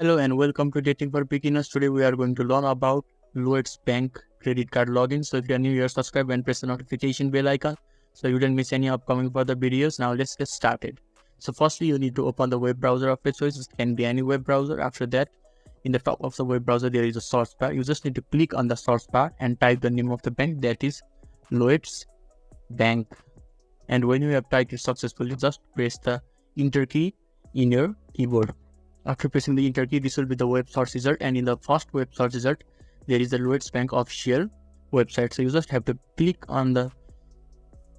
Hello and welcome to Dating for Beginners. Today we are going to learn about Lloyds Bank credit card login. So if you are new here, subscribe and press the notification bell icon so you don't miss any upcoming further videos. Now let's get started. So firstly, you need to open the web browser of your choice. It can be any web browser. After that, in the top of the web browser, there is a search bar. You just need to click on the search bar and type the name of the bank, that is Lloyds Bank. And when you have typed it successfully, just press the enter key in your keyboard. After pressing the enter key, this will be the web search result, and in the first web search result, there is the Lloyds Bank official website. So you just have to click on the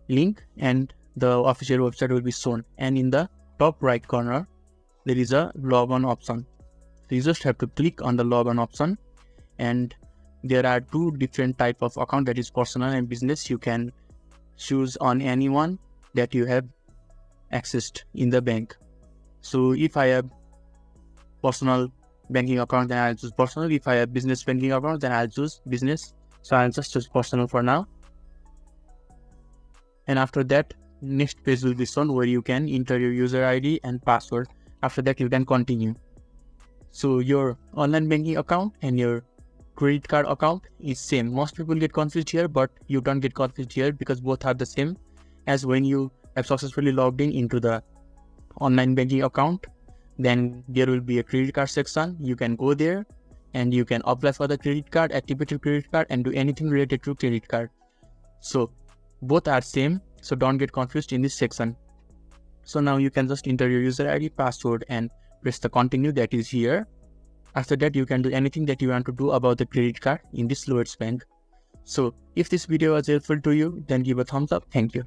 link and the official website will be shown. And in the top right corner, there is a login option. So you just have to click on the login option, and there are two different type of account, that is personal and business. You can choose on any one that you have accessed in the bank. So if I have personal banking account, then I'll choose personal. If I have business banking account, then I'll choose business. So I'll just choose personal for now. And after that, next page will be shown where you can enter your user ID and password. After that, you can continue. So your online banking account and your credit card account is same. Most people get confused here, but you don't get confused here because both are the same. As when you have successfully logged in into the online banking account, then there will be a credit card section. You can go there and you can apply for the credit card, activate your credit card, and do anything related to credit card. So both are same, so don't get confused in this section. So now you can just enter your user ID, password, and press the continue, that is here. After that, you can do anything that you want to do about the credit card in this Lloyds Bank. So if this video was helpful to you, then give a thumbs up. Thank you.